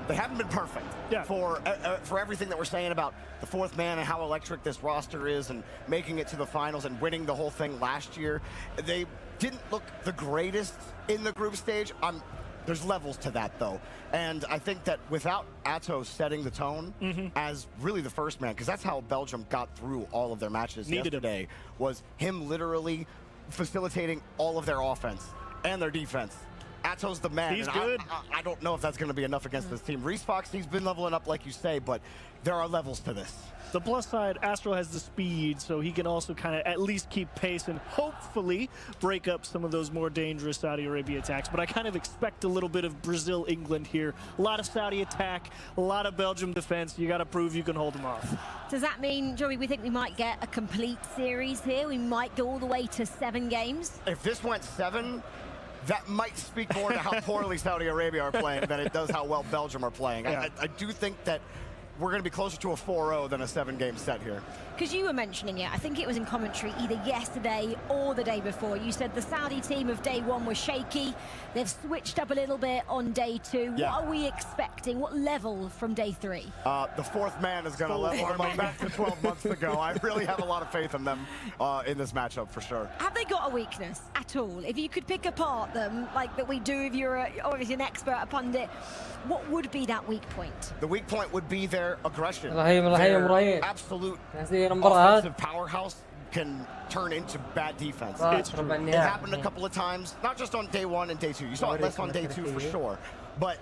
they haven't been perfect for everything that we're saying about the fourth man and how electric this roster is and making it to the finals and winning the whole thing last year. They didn't look the greatest in the group stage. There's levels to that, though. And I think that without Atos setting the tone as really the first man, because that's how Belgium got through all of their matches yesterday, was him literally facilitating all of their offense and their defense. Atos the man. He's and good. I don't know if that's going to be enough against this team. Reese Fox, he's been leveling up like you say, but there are levels to this. The plus side, Astro has the speed, so he can also kind of at least keep pace and hopefully break up some of those more dangerous Saudi Arabia attacks. But I kind of expect a little bit of Brazil-England here. A lot of Saudi attack, a lot of Belgium defense. You got to prove you can hold them off. Does that mean, Joey, we think we might get a complete series here? We might go all the way to 7 games? If this went 7, that might speak more to how poorly Saudi Arabia are playing than it does how well Belgium are playing. Yeah. I do think that we're going to be closer to a 4-0 than a 7-game set here. Because you were mentioning it, I think it was in commentary either yesterday or the day before. You said the Saudi team of day 1 was shaky. They've switched up a little bit on day 2. Yeah. What are we expecting? What level from day 3? The fourth man is going to level them up back to 12 months ago. I really have a lot of faith in them in this matchup for sure. Have they got a weakness at all? If you could pick apart them, like that we do if you're obviously an expert, a pundit, what would be that weak point? The weak point would be their aggression. رهيب Their absolute offensive powerhouse can turn into bad defense. It happened a couple of times, not just on day 1 and day 2. You saw it less on day 2 for sure, but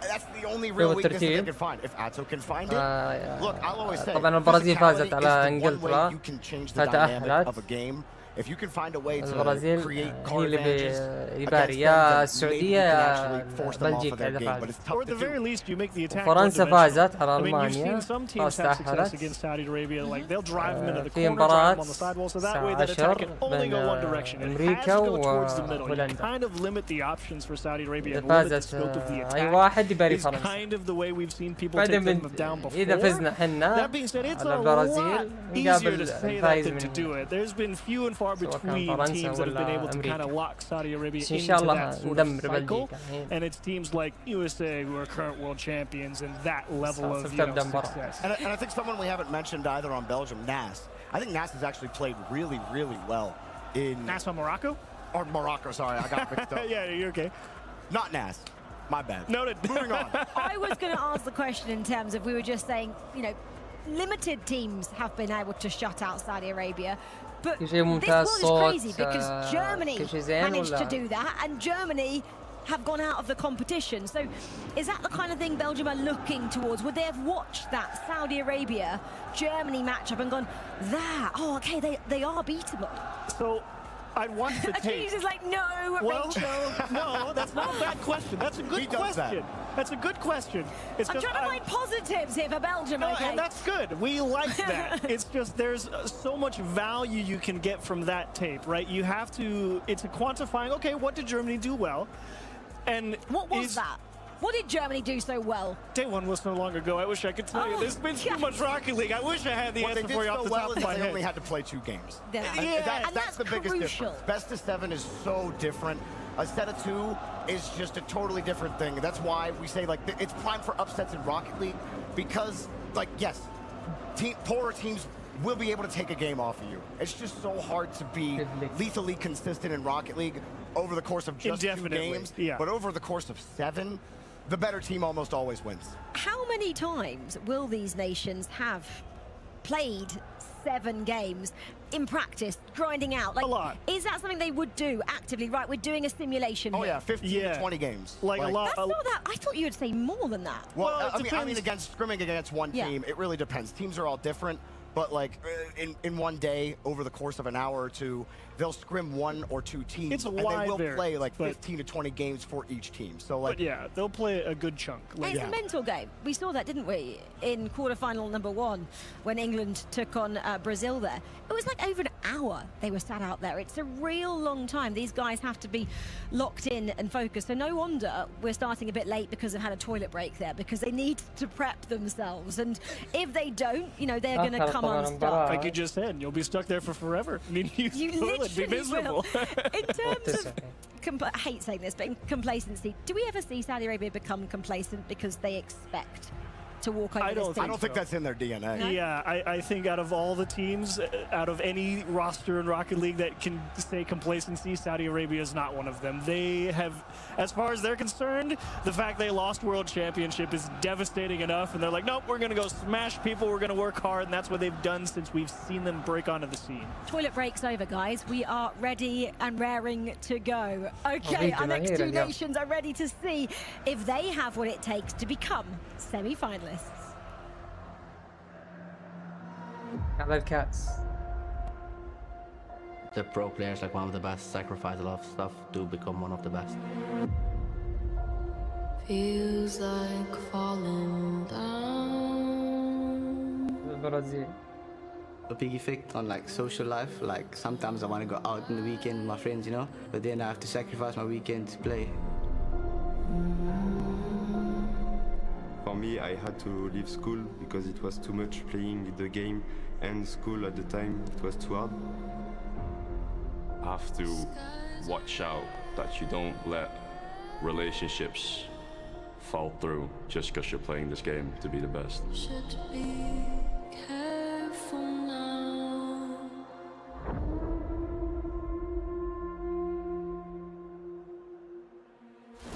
that's the only real weakness that they can find. If Ato can find it, look, I'll always say, طبعا البرازيل فازت على انجلترا. You can change the dynamic of a game. If you can find a way to create car advantages against يا them, السعودية then maybe you can actually force them off of their بلجيكا game. But it's tough Or at to the very do. least, you make the attack. فرنسا فازت على I mean, you've ألمانيا. seen some teams have success against Saudi Arabia. Like they'll drive them into the في corner, drive مباراة them on the sidewall, so that way that attack can only go one direction. It has to أمريكا go towards the middle. You وهولندا. kind of limit the options for Saudi Arabia and limit the فازت scope of the أي attack. واحد يباري It's فرنسا. kind of the way we've seen people take بعدين them down before. إذا فزنا حنا That being said, it's a على lot البرازيل easier to say that الفايز than to من do it. There's been few and far between teams that have been able to kind of lock Saudi Arabia into that sort of cycle. And it's teams like USA who are current world champions and that level of success. And I think someone we haven't mentioned either on Belgium, Nas. I think Nas has actually played really, really well in... Nas on Morocco? Or Morocco, sorry, I got mixed up. Yeah, you're okay. Not Nas. My bad. Noted. Moving on. I was going to ask the question in terms of, we were just saying, you know, limited teams have been able to shut out Saudi Arabia. But this one is crazy because Germany managed to do that, and Germany have gone out of the competition. So is that the kind of thing Belgium are looking towards? Would they have watched that Saudi Arabia Germany matchup and gone, oh, okay, they are beatable? So I'd watch the tape. Achilles is like, no, Rachel. No, that's not a bad question. That's a good question. That's a good question. I'm trying to find positives here for Belgium, okay? And that's good. We like that. It's just there's so much value you can get from that tape, right? You have to, it's a quantifying, okay, what did Germany do well? And what was that? What did Germany do so well? Day 1 was so long ago. I wish I could tell you. There's been too much Rocket League. I wish I had the answer for you off the top of my head. They only had to play 2 games. And that's the biggest difference. Best of 7 is so different. A set of 2 is just a totally different thing. That's why we say, like, it's prime for upsets in Rocket League because, like, yes, poorer teams will be able to take a game off of you. It's just so hard to be lethally consistent in Rocket League over the course of just 2 games. But over the course of 7, the better team almost always wins. How many times will these nations have played 7 games in practice, grinding out? Like, a lot. Is that something they would do actively? Right, we're doing a simulation here. Oh yeah, 15 to 20 games. Like a lot. That's not that. I thought you would say more than that. Well, I mean, scrimming against one team, it really depends. Teams are all different. But like in one day, over the course of an hour or 2, they'll scrim 1 or 2 teams. It's a and they will play like 15 to 20 games for each team. So like, but yeah, they'll play a good chunk. Like, it's a mental game. We saw that, didn't we, in quarterfinal number 1 when England took on Brazil there. It was like over an hour they were sat out there. It's a real long time. These guys have to be locked in and focused. So no wonder we're starting a bit late because they've had a toilet break there, because they need to prep themselves. And if they don't, you know, they're going to come unstuck. Like you just said, you'll be stuck there for forever. I mean, you would be miserable. In terms of, I hate saying this, but in complacency, do we ever see Saudi Arabia become complacent because they expect to walk over this team? I don't think that's in their DNA. No? Yeah, I think out of all the teams, out of any roster in Rocket League that can say complacency, Saudi Arabia is not one of them. They have, as far as they're concerned, the fact they lost World Championship is devastating enough, and they're like, nope, we're going to go smash people, we're going to work hard, and that's what they've done since we've seen them break onto the scene. Toilet break's over, guys. We are ready and raring to go. Okay, our next two nations are ready to see if they have what it takes to become semi-finalists. على الكأس. The pro players, like one of the best, sacrifice a lot of stuff to become one of the best. Feels like falling down. البرازيل. A big effect on like social life. Like sometimes I want to go out on the weekend with my friends, you know, but then I have to sacrifice my weekend to play. For me, I had to leave school because it was too much playing the game and school at the time. It was too hard. Have to watch out that you don't let relationships fall through just because you're playing this game to be the best. Should be careful now.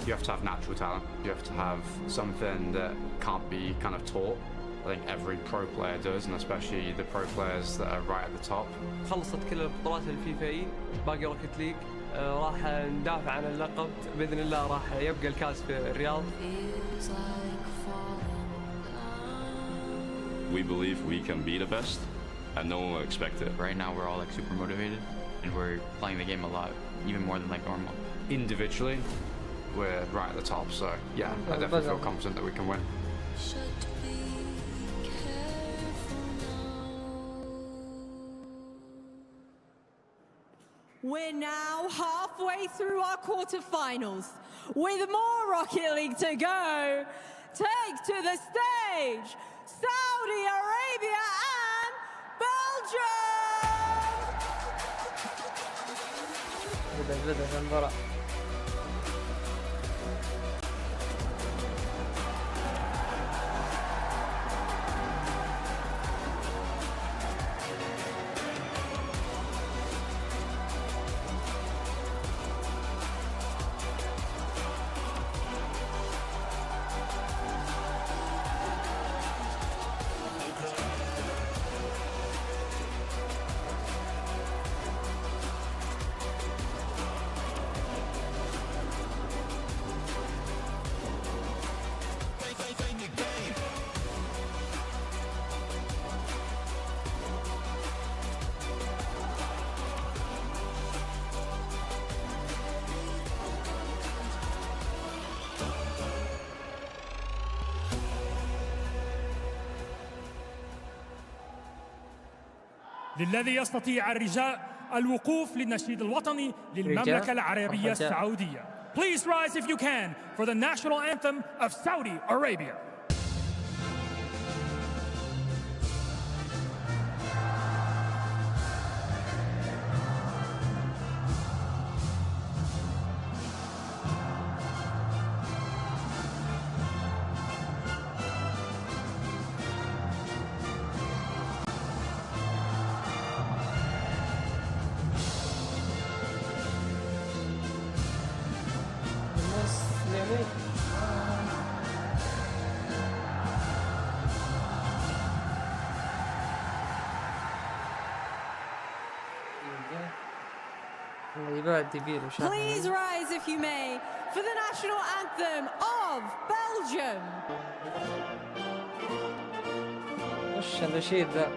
You have to have natural talent. You have to have something that can't be kind of taught. I think every pro player does, and especially the pro players that are right at the top. خلصت كل البطولات الفيفاية، باقي روكيت ليج، راح ندافع عن اللقب بإذن الله، راح يبقى الكاس في الرياض. We believe we can be the best, and no one will expect it. Right now we're all like super motivated, and we're playing the game a lot, even more than like normal. Individually, we're right at the top, so yeah, I definitely feel confident that we can win. We're now halfway through our quarterfinals. With more Rocket League to go, take to the stage Saudi Arabia and Belgium! بدأ المباراة. للذي يستطيع الرجاء الوقوف للنشيد الوطني للمملكة العربية السعودية. Please rise if you can for the national anthem of Saudi Arabia. Please rise if you may for the national anthem of Belgium. وش النشيد ذا؟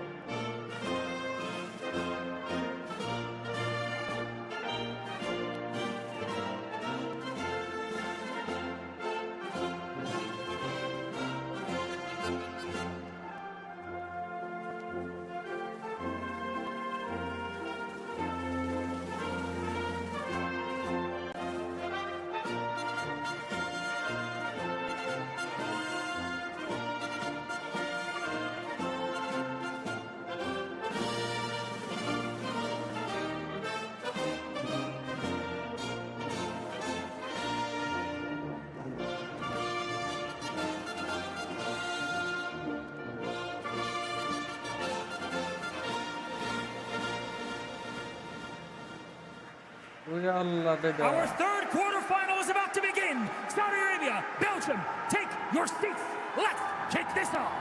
Our third quarterfinal is about to begin. Saudi Arabia, Belgium, take your seats. Let's kick this off.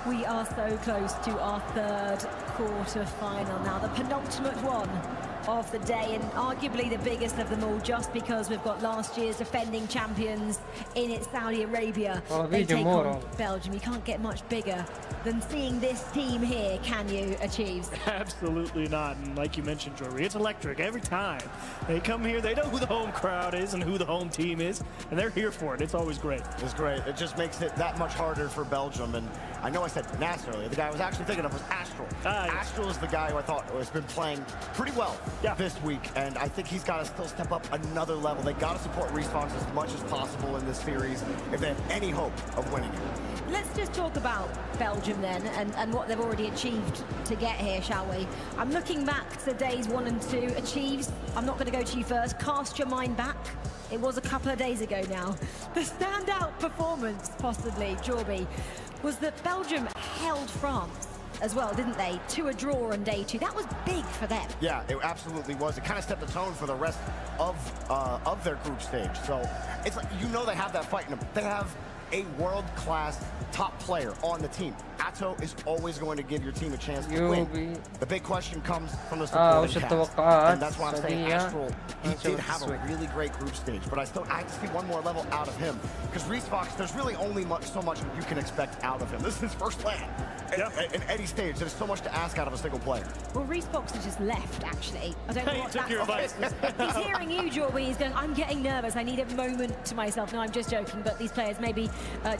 We are so close to our third quarter-final now, the penultimate one of the day, and arguably the biggest of them all, just because we've got last year's defending champions in it, Saudi Arabia. They take on Belgium. You can't get much bigger than seeing this team here, can you, Achieves? Absolutely not. And like you mentioned, Jory, it's electric every time. They come here, they know who the home crowd is and who the home team is, and they're here for it. It's always great. It's great. It just makes it that much harder for Belgium. And I know I said Nasser earlier. The guy I was actually thinking of was Astral. Astral is the guy who I thought has been playing pretty well this week, and I think he's got to still step up another level. They got to support Respawn as much as possible in this series if they have any hope of winning it. Let's just talk about Belgium then, and what they've already achieved to get here, shall we? I'm looking back to days 1 and 2. Achieves, I'm not going to go to you first. Cast your mind back. It was a couple of days ago now. The standout performance, possibly, Jorby, was that Belgium held France as well, didn't they, to a draw on day 2. That was big for them. Yeah, it absolutely was. It kind of set the tone for the rest of their group stage. So it's like, you know, they have that fight in them. They have a world-class top player on the team. Atto is always going to give your team a chance to win. The big question comes from the supporting cast, and that's why I'm saying Astral, he did have a really great group stage, but I have to see one more level out of him, because Resfox, there's really only so much you can expect out of him. This is his first land in any stage. There's so much to ask out of a single player. Well, Resfox has just left, actually. I don't know what that's. He's hearing you, Jorby. He's going, I'm getting nervous. I need a moment to myself. No, I'm just joking, but these players maybe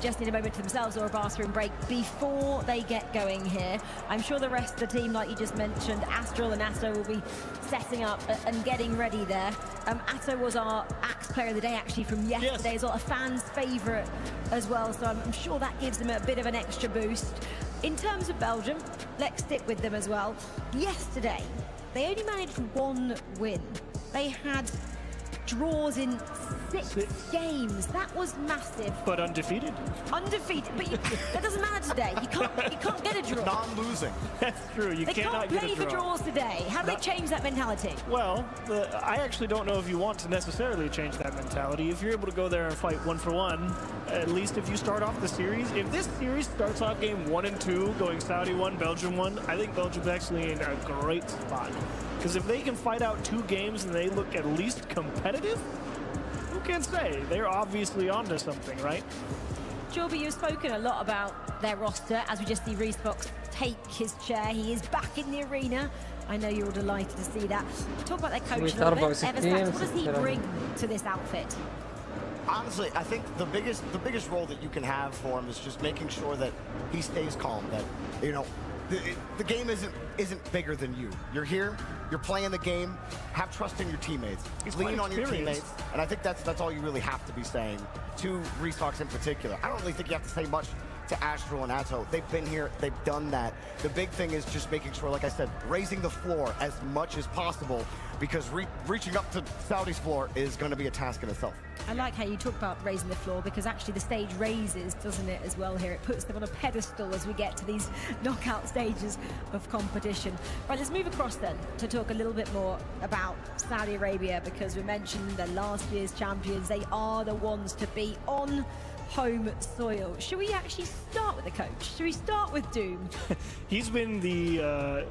just need a moment to themselves or a bathroom break before they get going here. I'm sure the rest of the team, like you just mentioned, Astral and Atto will be setting up and getting ready there. Atto was our Axe Player of the Day, actually, from yesterday as well, a fan's favourite as well, so I'm sure that gives them a bit of an extra boost. In terms of Belgium, let's stick with them as well. Yesterday, they only managed 1 win. They had draws in 6 games. That was massive. But undefeated. Undefeated, but that doesn't matter today. You can't get a draw. Non-losing. That's true. They can't play for draws today. How do they change that mentality? Well, I actually don't know if you want to necessarily change that mentality. If you're able to go there and fight 1 for 1, at least if you start off the series, if this series starts off game 1 and 2, going Saudi 1, Belgium 1, I think Belgium's actually in a great spot. Because if they can fight out 2 games and they look at least competitive, who can say? They're obviously onto something, right? Jorby, you've spoken a lot about their roster as we just see Resfox take his chair. He is back in the arena. I know you're all delighted to see that. Talk about their coach a little bit. Everstax, what does he bring to this outfit? Honestly, I think the biggest role that you can have for him is just making sure that he stays calm, that, you know, the game isn't bigger than you. You're here, you're playing the game, have trust in your teammates, lean on your teammates, and I think that's all you really have to be saying to Resfox in particular. I don't really think you have to say much to Astral and Atto. They've been here, they've done that. The big thing is just making sure, like I said, raising the floor as much as possible, because reaching up to Saudi's floor is going to be a task in itself. I like how you talk about raising the floor, because actually the stage raises, doesn't it, as well here? It puts them on a pedestal as we get to these knockout stages of competition. Right, let's move across then to talk a little bit more about Saudi Arabia, because we mentioned the last year's champions. They are the ones to beat on home soil. Should we actually start with the coach? Should we start with Doom? He's been the,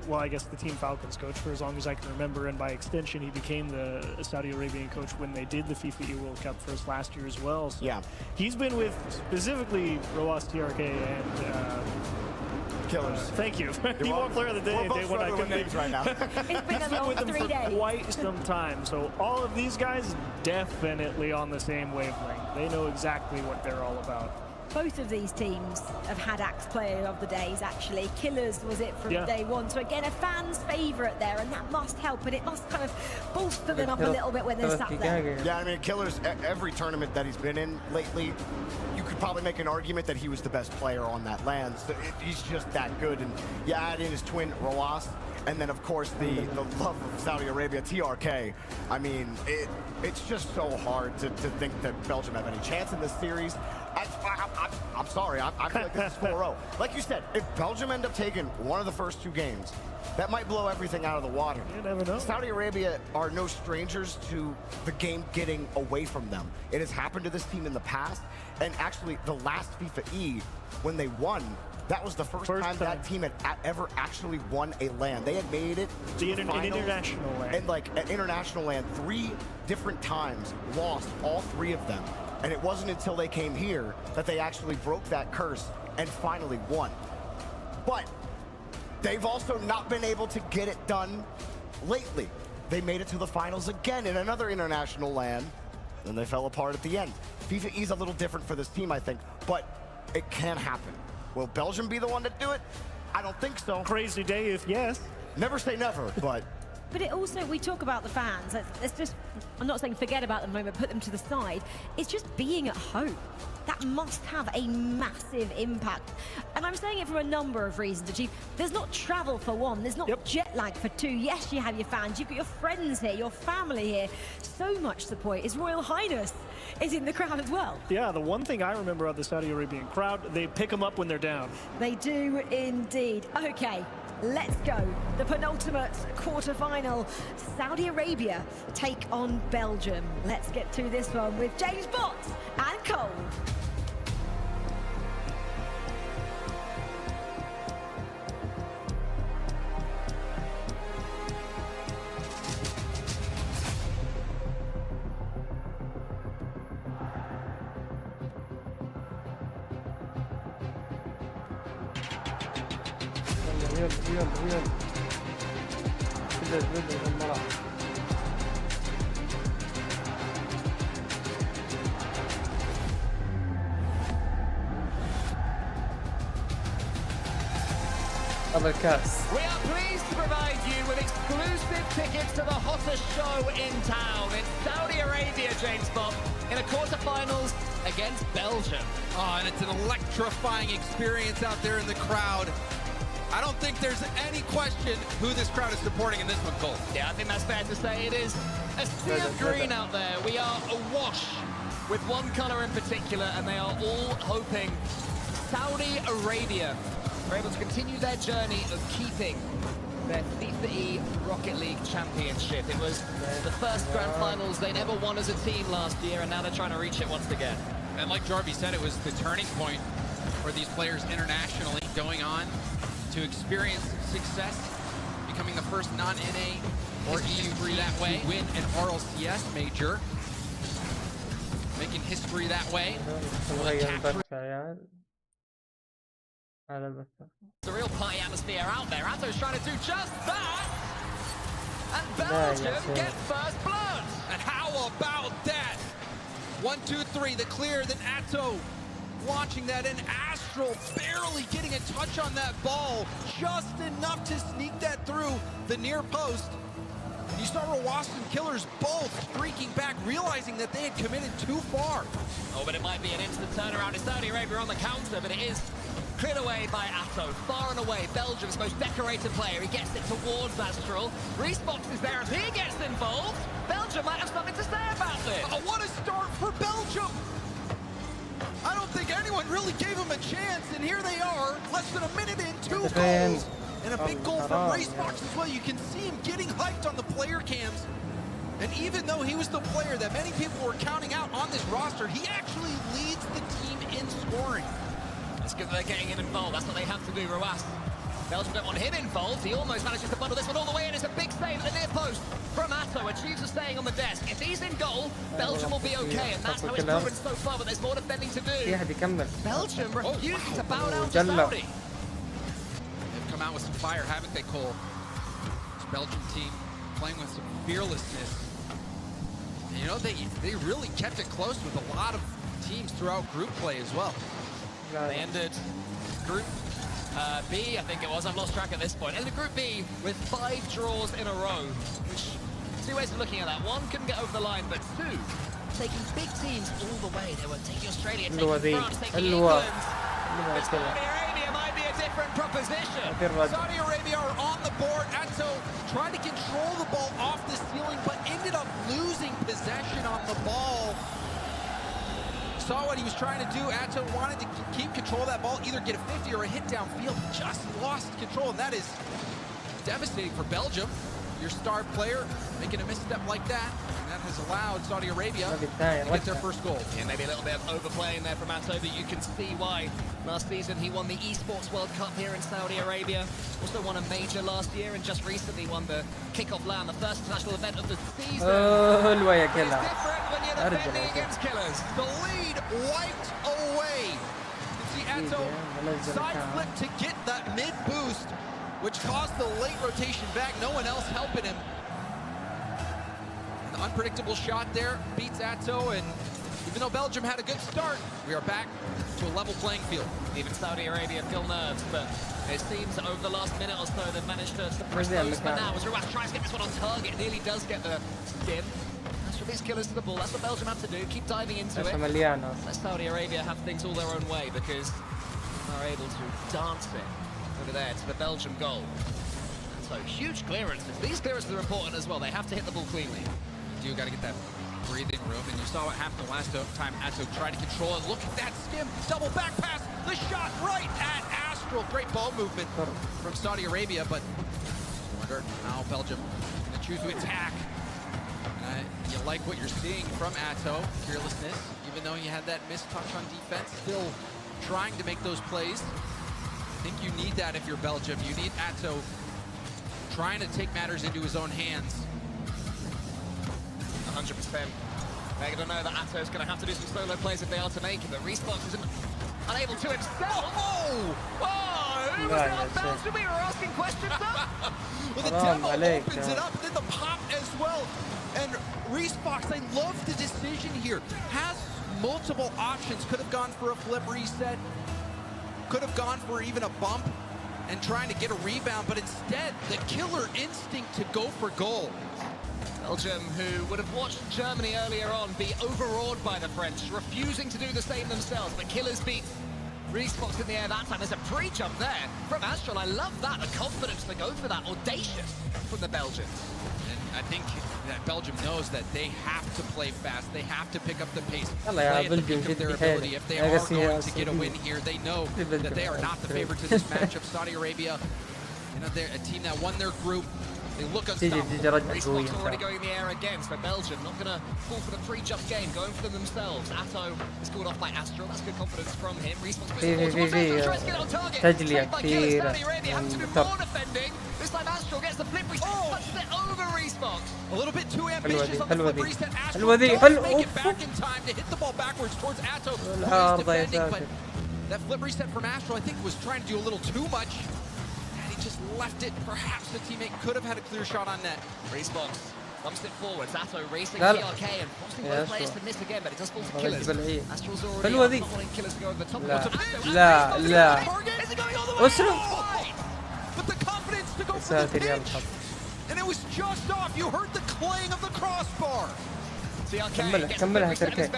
well, I guess the Team Falcons coach for as long as I can remember, and by extension, he became the Saudi Arabian coach when they did the FIFA E World Cup first last year as well. So yeah, he's been with specifically Roas, TRK, and Killers. Thank you. He won't player of the day. We're both struggling with names right now. It's been a long 3 days. Quite some time. So all of these guys definitely on the same wavelength. They know exactly what they're all about. Both of these teams have had Axe Player of the Days, actually. Killers was it from day 1. So again, a fan's favourite there, and that must help, and it must kind of bolster them up a little bit when they're sat there. Yeah, I mean, Killers, every tournament that he's been in lately, you could probably make an argument that he was the best player on that land. So he's just that good. And you add in his twin, Roas, And then, of course, the love of Saudi Arabia, TRK. I mean, it's just so hard to think that Belgium have any chance in this series. I'm sorry, I feel like this is 4-0. Like you said, if Belgium end up taking one of the first 2 games, that might blow everything out of the water. You never know. Saudi Arabia are no strangers to the game getting away from them. It has happened to this team in the past, and actually the last FIFA E, when they won, that was the first time that team had ever actually won a LAN. They had made it to the international LAN. And like an international LAN 3 different times, lost all 3 of them. And it wasn't until they came here that they actually broke that curse and finally won. But they've also not been able to get it done lately. They made it to the finals again in another international LAN, and they fell apart at the end. FIFA E is a little different for this team, I think, but it can happen. Will Belgium be the one to do it? I don't think so. Crazy day if yes. Never say never, but... But it also, we talk about the fans. It's just, I'm not saying forget about them at the moment, put them to the side. It's just being at home. That must have a massive impact. And I'm saying it for a number of reasons, Chief. There's not travel for one. There's not jet lag for 2. Yes, you have your fans. You've got your friends here, your family here. So much support. His Royal Highness is in the crowd as well. Yeah, the one thing I remember of the Saudi Arabian crowd, they pick them up when they're down. They do indeed. Okay. Let's go. The penultimate quarter-final. Saudi Arabia take on Belgium. Let's get to this one with James Bott and Cole. يلا بدأ الملعب. هذا الكاس. We are pleased to provide you with exclusive tickets to the hottest show in town. It's Saudi Arabia, James Bott, in a quarterfinals against Belgium. Oh, and it's an electrifying experience out there in the crowd. I don't think there's any question who this crowd is supporting in this one, Cole. Yeah, I think that's fair to say. It is a sea of green out there. We are awash with one color in particular, and they are all hoping Saudi Arabia are able to continue their journey of keeping their FIFA E Rocket League championship. It was the first grand finals they'd ever won as a team last year, and now they're trying to reach it once again. And like Jarvie said, it was the turning point for these players internationally, going on to experience success, becoming the first non-NA or EU that way, win an RLCS major, making history that way. The real party atmosphere out there. Ato's trying to do just that, and Belgium get first blood. And how about that? 1, 2, 3, the clear, then Ato launching that in. Astral barely getting a touch on that ball, just enough to sneak that through the near post. And you saw Rawas and Killers both streaking back, realizing that they had committed too far. Oh, but it might be an instant turnaround. It's Saudi Arabia on the counter, but it is cleared away by Ato. Far and away, Belgium's most decorated player. He gets it towards Astral. Respox is there as he gets involved. Belgium might have something to say about this. Oh, what a start for Belgium! I don't think anyone really gave him a chance, and here they are, less than a minute in, 2 goals, and a big goal from Respox as well. You can see him getting hyped on the player cams, and even though he was the player that many people were counting out on this roster, he actually leads the team in scoring. It's good that they're getting him involved. That's what they have to do, Rawas. Belgium don't want him involved. He almost manages to bundle this one all the way in. It's a big save at the near post from Atto. Achieves a staying on the desk. If he's in goal, Belgium will be okay, and that's how it's proven so far, but there's more defending to do. Belgium refusing to bow down to Saudi. They've come out with some fire, haven't they, Cole? This Belgium team playing with some fearlessness. And, you know, they really kept it close with a lot of teams throughout group play as well. They ended Group B, I think it was. I've lost track at this point. Ended Group B with 5 draws in a row, which 2 ways of looking at that. 1 couldn't get over the line, but 2 taking big teams all the way. They were taking Australia, taking France, taking England. But Saudi Arabia might be a different proposition. Saudi Arabia are on the board. Atto tried to control the ball off the ceiling, but ended up losing possession on the ball. Saw what he was trying to do. Atto wanted to keep control of that ball, either get a 50 or a hit downfield. Just lost control, and that is devastating for Belgium. Your star player making a misstep like that, and that has allowed Saudi Arabia to get their first goal. Yeah, maybe a little bit of overplaying there from Atto, but you can see why. Last season he won the Esports World Cup here in Saudi Arabia. Also won a major last year and just recently won the kickoff LAN, the first international event of the season. حلوة يا It's كلا. different when you're defending against killers. The lead wiped away. You see Atto side flip to get that mid boost, which caused the late rotation back. No one else helping him. An unpredictable shot there beats Atto, and even though Belgium had a good start, we are back to a level playing field. Even Saudi Arabia feel nerves, but it seems that over the last minute or so they've managed to suppress those. But now as Ruas tries to get this one on target, nearly does get the skim. That's from these killers to the ball. That's what Belgium have to do. Keep diving into it. Let Saudi Arabia have things all their own way, because they're able to dance it over there to the Belgium goal. And so huge clearances. These clearances are important as well. They have to hit the ball cleanly. You got to get that breathing room, and you saw what happened the last time Atto tried to control it. Look at that skim, double back pass, the shot right at Astral. Great ball movement from Saudi Arabia, but I wonder how Belgium going to choose to attack. You like what you're seeing from Atto, fearlessness, even though he had that missed touch on defense, still trying to make those plays. I think you need that if you're Belgium. You need Atto trying to take matters into his own hands. 100%. They're going to know that Atto's going to have to do some solo plays if they are to make it, but Resbox isn't unable to himself. Oh! Who was that on Belgium? We were asking questions of. Well, the demo opens it up, and then the pop as well. And Resbox, I love the decision here. Has multiple options. Could have gone for a flip reset. Could have gone for even a bump and trying to get a rebound, but instead, the killer instinct to go for goal. Belgium, who would have watched Germany earlier on be overawed by the French, refusing to do the same themselves, but killers beat Resbox in the air that time. There's a pre-jump there from Astral. I love that, the confidence to go for that, audacious from the Belgians. And I think that Belgium knows that they have to play fast, they have to pick up the pace, play at the peak of their ability. If they are going to get a win here, they know that they are not the favorites in this matchup. Saudi Arabia, you know, they're a team that won their group. They look unstoppable. Resbox already going in the air again, so Belgium not going to fall for the pre-jump game, going for them themselves. Atto is called off by Astral. That's good confidence from him. Resbox tries to get on target. Saved by killers. Saudi Arabia having to do more defending. This time Astral gets the flip reset, punches it over Resbox. A little bit too ambitious on the flip reset. Astral does make it back in time to hit the ball backwards towards Atto, who is defending, but that flip reset from Astral, I think, was trying to do a little too much. Just left it. Perhaps the teammate could have had a clear shot on net. Resbox bumps it forward. Atto racing TRK and forcing both players to miss again, but it does fall to killers. Astral's already not wanting killers to go over the top. Is it going all the way? But the confidence to go for the pitch. And it was just off. You heard the clang of the crossbar. كملها تركي.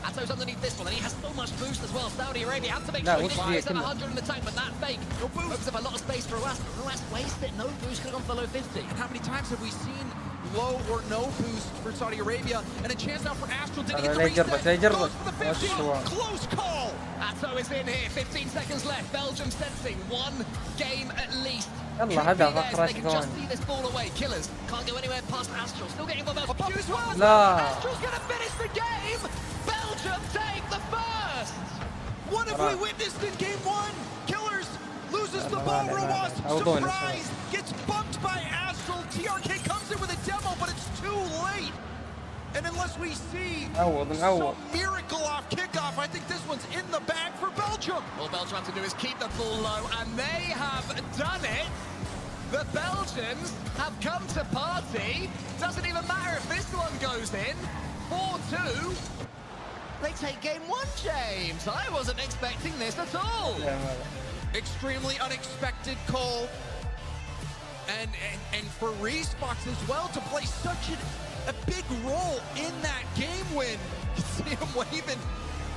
Atto's underneath this one, and he has so much boost as well. Saudi Arabia had to make sure he stays at 100 in the tank, but that fake opens up a lot of space for Ruas. Ruas wasted it. No boost, could have gone for low 50. And how many times have we seen low or no boost for Saudi Arabia? And a chance now for Astral. Did he get the reset? Goes for the 50. Close call. Atto is in here. 15 seconds left. Belgium sensing one game at least. يلا هدف اخر They can just see this ball away. Killers can't go anywhere past Astral. Still getting the ball. لا. Astral's going to finish the game. Belgium take the first. What have we witnessed in game one? Killers loses the ball. Ruas, surprise, gets bumped by Astral. TRK comes in with a demo, but it's too late. And unless we see some miracle off kickoff, I think this one's in the bag for Belgium. All Belgium have to do is keep the ball low, and they have done it. The Belgians have come to party. Doesn't even matter if this one goes in. 4-2. They take game one, James. I wasn't expecting this at all. Extremely unexpected call. And for Resbox as well to play such a big role in that game win. You see him waving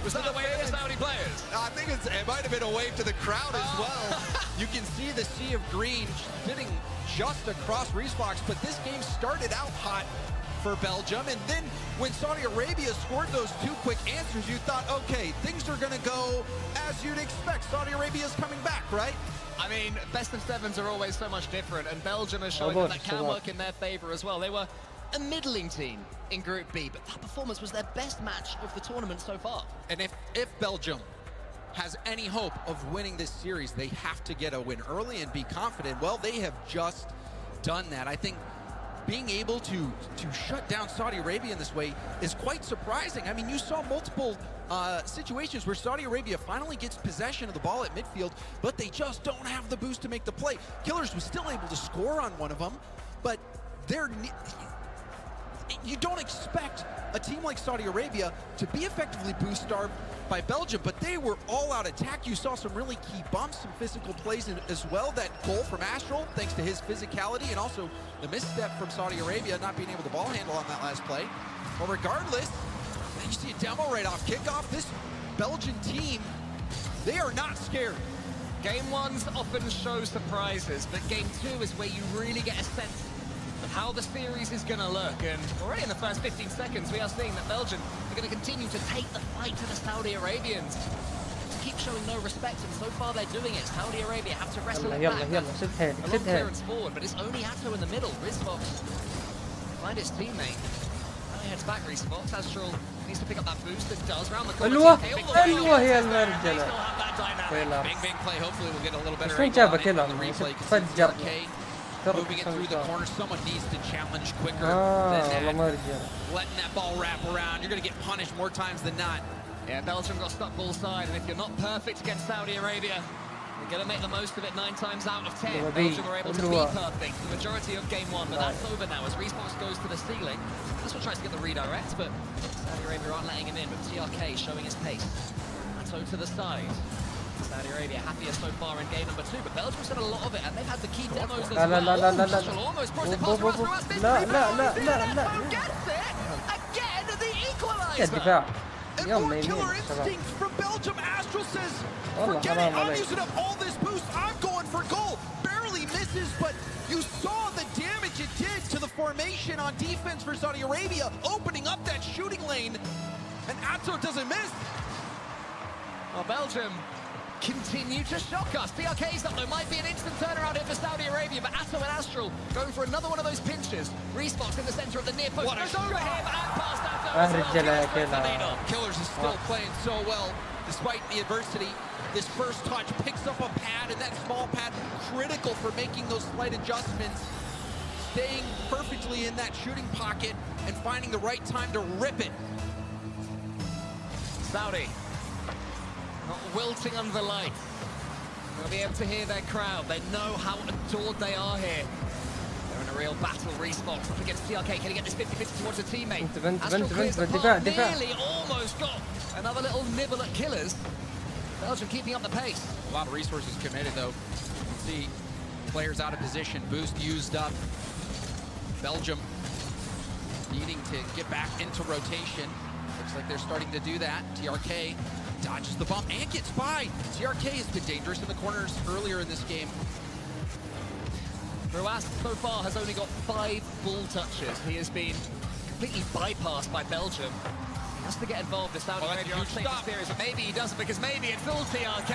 Was that a wave to the Saudi players? I think it might have been a wave to the crowd as well. You can see the sea of green sitting just across Resbox, but this game started out hot for Belgium, and then when Saudi Arabia scored those 2 quick answers, you thought, okay, things are gonna go as you'd expect. Saudi Arabia's coming back, right? I mean, best of sevens are always so much different, and Belgium has shown that can work in their favor as well. They were a middling team in Group B, but that performance was their best match of the tournament so far. And if Belgium has any hope of winning this series, they have to get a win early and be confident. Well, they have just done that. I think being able to shut down Saudi Arabia in this way is quite surprising. I mean, you saw multiple situations where Saudi Arabia finally gets possession of the ball at midfield, but they just don't have the boost to make the play. Killers was still able to score on one of them, but you don't expect a team like Saudi Arabia to be effectively boost-starved by Belgium, but they were all-out attack. You saw some really key bumps, some physical plays as well. That goal from Astral, thanks to his physicality, and also the misstep from Saudi Arabia not being able to ball handle on that last play. But regardless, you see a demo right off kickoff. This Belgian team, they are not scared. Game 1's often show surprises, but Game 2 is where you really get a sense of how the series is going to look. And already in the first 15 seconds, we are seeing that Belgium are going to continue to take the fight to the Saudi Arabians, to keep showing no respect, and so far they're doing it. Saudi Arabia have to wrestle it back. A long clearance forward, but it's only Atto in the middle. Rizfox find his teammate. Now he heads back, Rizfox. Astral needs to pick up that boost. It does round the corner. حلوة هي المرجلة. Big play. Hopefully we'll get a little better angle on the replay. Moving it through the corner, someone needs to challenge quicker than that. Letting that ball wrap around, you're going to get punished more times than not. Yeah, Belgium got stuck ball side, and if you're not perfect against Saudi Arabia, you're going to make the most of it 9 times out of 10. Belgium were able to be perfect the majority of Game 1, but that's over now as Response goes to the ceiling. This one tries to get the redirect, but Saudi Arabia aren't letting him in, but TRK showing his pace. So to the side. Saudi Arabia happier so far in game number 2, but Belgium's done a lot of it, and they've had the key demos as well. Almost brought it past Rasmus. Gets it! Again, the equalizer! And more killer instinct from Belgium. Astral says, forget it, I'm using up all this boost, I'm going for goal. Barely misses, but you saw the damage it did to the formation on defense for Saudi Arabia, opening up that shooting lane, and Atto doesn't miss. Well, Belgium continue to shock us. TRK's up though, might be an instant turnaround here for Saudi Arabia, but Atto and Astral going for another one of those pinches. Respox in the center of the near post. Goes over him and past Atto. Killers is still playing so well despite the adversity. This first touch picks up a pad, and that small pad critical for making those slight adjustments, staying perfectly in that shooting pocket and finding the right time to rip it. Saudi not wilting under the light. They'll be able to hear their crowd. They know how adored they are here. They're in a real battle. Respox up against TRK. Can he get this 50-50 towards a teammate? Astral clears the path. Nearly almost got another little nibble at Killers. Belgium keeping up the pace. A lot of resources committed though. You can see players out of position, boost used up. Belgium needing to get back into rotation. Looks like they're starting to do that. TRK dodges the bump and gets by. TRK has been dangerous in the corners earlier in this game. Ruas so far has only got 5 ball touches. He has been completely bypassed by Belgium. He has to get involved in Saudi Arabia on the series, but maybe he doesn't, because maybe it's all TRK.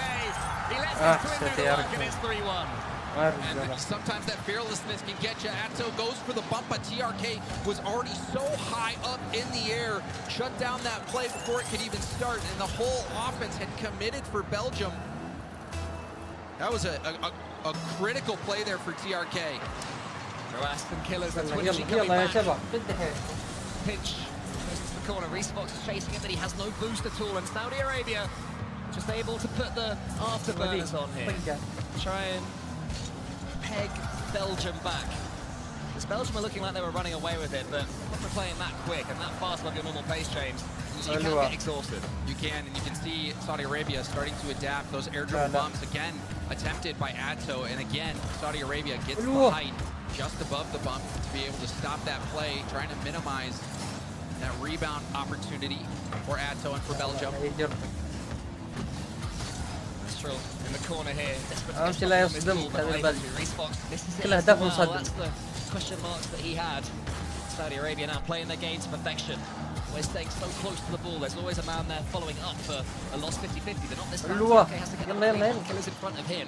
He lets his twin do the work, and it's 3-1. And sometimes that fearlessness can get you. Atto goes for the bump, but TRK was already so high up in the air, shut down that play before it could even start, and the whole offense had committed for Belgium. That was a critical play there for TRK. Ruas and Killers are twitching coming back. Pinch goes to the corner. Respox is chasing it, but he has no boost at all, and Saudi Arabia just able to put the afterburners on here. Try and peg Belgium back. Because Belgium are looking like they were running away with it, but when we're playing that quick and that fast like your normal pace, James, you can get exhausted. You can, and you can see Saudi Arabia starting to adapt. Those air dribble bumps, again, attempted by Atto, and again, Saudi Arabia gets the height just above the bump to be able to stop that play, trying to minimize that rebound opportunity for Atto and for Belgium. In the corner here. أهم شيء لا يصدمك هذا البلد. كل أهداف مصدم. That's the question marks that he had. Saudi Arabia now playing their game to perfection. We're staying so close to the ball. There's always a man there following up for a lost 50-50, but not this time. Okay, has to get the killers in front of him.